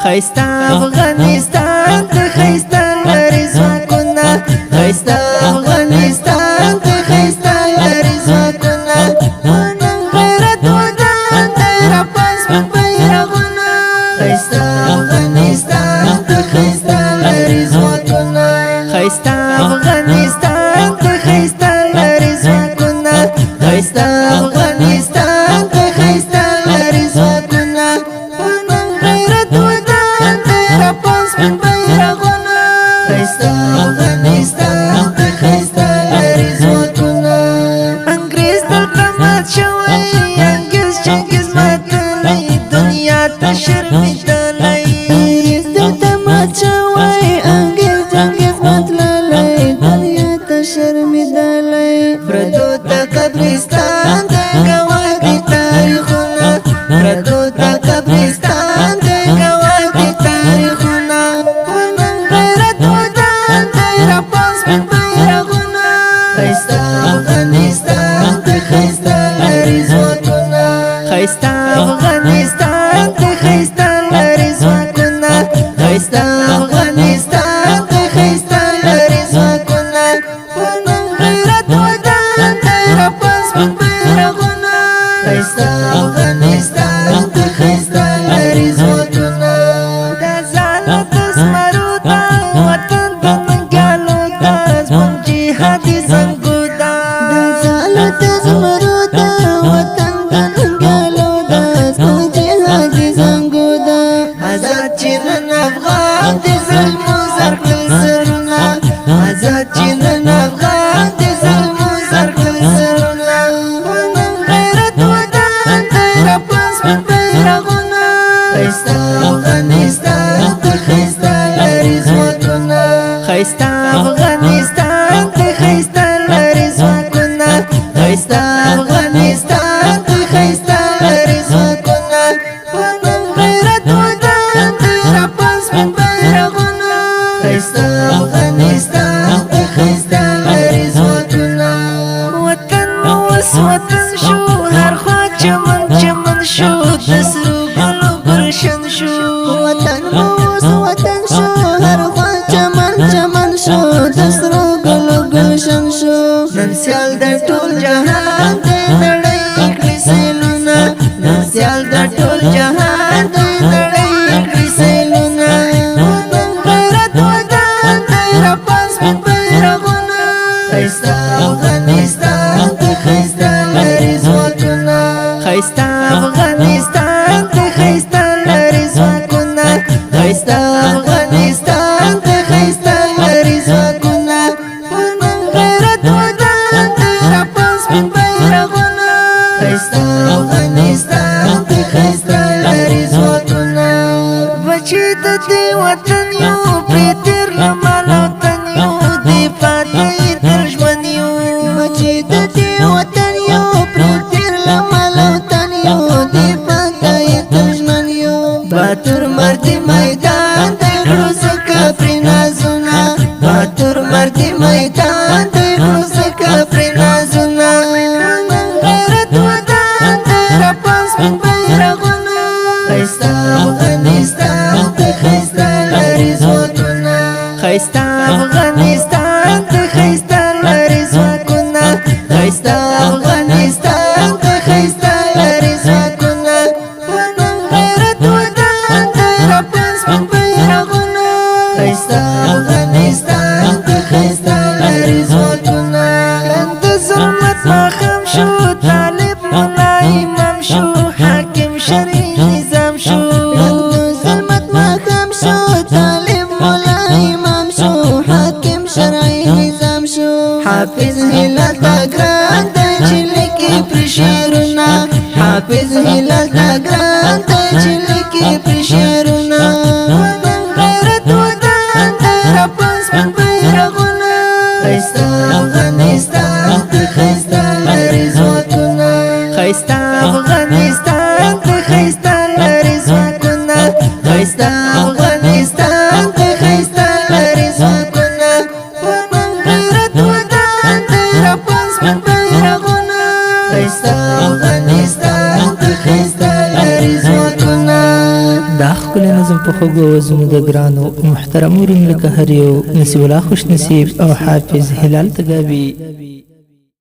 خیستا افغانستان ته خیستا لري ځواکونه خیستا افغانستان ته خیستا لري ځواکونه نن غیرت ودان دی راپاس په بیرغونه خیستا افغانستان ته خیستا لري ځواکونه خیستا افغانستان ته خیستا لري ځواکونه خیستا افغانستان ته خیستا لري ځواکونه نن غیرت ودان دی راپاس په بیرغونه خیستا افغانستان ته خیستا لري ځواکونه انګریز دلته مات شوی انګریز چنګیز ماتلی دنیا ته شرمېدلی انګریز دلته مات شوی انګریز چنګیز ماتلی دنیا ته شرمېدلی پردو ته قبرستان دی ګواه دي تاریخونه پردو ته قبرستان دی ګواه دي تاریخونه نن غیرت ودان دی راپاس په بیرغونه خیستا افغانستان ته خیستا لري ځواکونه خیستا افغانستان ته خیستا لري ځواکونه خیستا افغانستان ته خیستا لري ځواکونه نن غیرت ودان دی راپاس په بیرغونه خیستا افغانستان ته خیستا لري ځواکونه دا ځاله د زمرو ده وطن د ننګیالو ده زموږ جهادي زنګو ده دا ځاله د زمرو ده وطن د ننګیالو ده زموږ جهادي زنګو ده آزاد چې نن افغان د ظلمو زرکړل سرونه آزاد چې نن افغان د ظلمو زرکړل سرونه نن غیرت ودان دی راپاس په بیرغونه خیستا افغانستان ته خیستا لري ځواکونه خیستا افغانستان ته خیستا لري ځواکونه خیستا افغانستان ته خیستا لري ځواکونه نن غیرت ودان دی راپاس په بیرغونه خیستا افغانستان ته خیستا لري ځواکونه وطن اوس وطن شو هر خوا چمن چمن شو د سرو ګلو ګلشن شو وطن اوس وطن شو هر خوا چمن چمن شو د سرو ګلو ګلشن شو نن سیال د ټول جهان دی نړۍ کړي سیلونه نن سیال د ټول جهان دی نړۍ کړي سیلونه نن غیرت ودان دی راپاس په بیرغونه خیستا افغانستان ته خیستا لري ځواکونه خیستا افغانستان ته خیستا لري ځواکونه خیستا افغانستان ته خیستا لري ځواکونه نن غیرت ودان دی راپاس په بیرغونه خیستا افغانستان ته خیستا لري ځواکونه بچي د دې وطن یو پرې تېر له مال او تن یو دفاع ته یې تر ژوند یو بچي د دې وطن یو پرې تېر له مال او تن یو دفاع ته یې تر ژوند یو باتور مردي میدان دی کړو ځکه پرې نازونه باتور مردي میدان دی کړو ځکه پرې نازونه نن غیرت ودان دی راپاس په بیرغونه خیستا افغانستان ته خیستا لري ځواکونه خیستا افغانستان ته خیستا لري ځواکونه خیستا افغانستان ته خیستا لري ځواکونه نن غیرت ودان دی راپاس په بیرغونه خیستا افغانستان ته خیستا لري ځواکونه د ظلمت ماښام شو طالب ملا امام شو حاکم شرعي نظام شو د ظلمت ماښام شو طالب ملا امام شو حاکم شرعي نظام شو حافظ هلال تا ګران دی چې لیکي پرې شعرونه حافظ هلال تا ګران دی چې لیکي پرې شعرونه نن غیرت ودان دی راپاس په بیرغونه خیستا افغانستان ته خیستا لري ځواکونه خیستا افغانستان ته خیستا لري ځواکونه خیستا افغانستان ته خیستا لري ځواکونه نن غیرت ودان دی راپاس په بیرغونه خیستا افغانستان ته خیستا دا ښکلی نظم په خوږو وزنو د ګرانو محترمو ورونو لکه هر یو نصیب الله خوش نصیب او حافظ هلال تګابي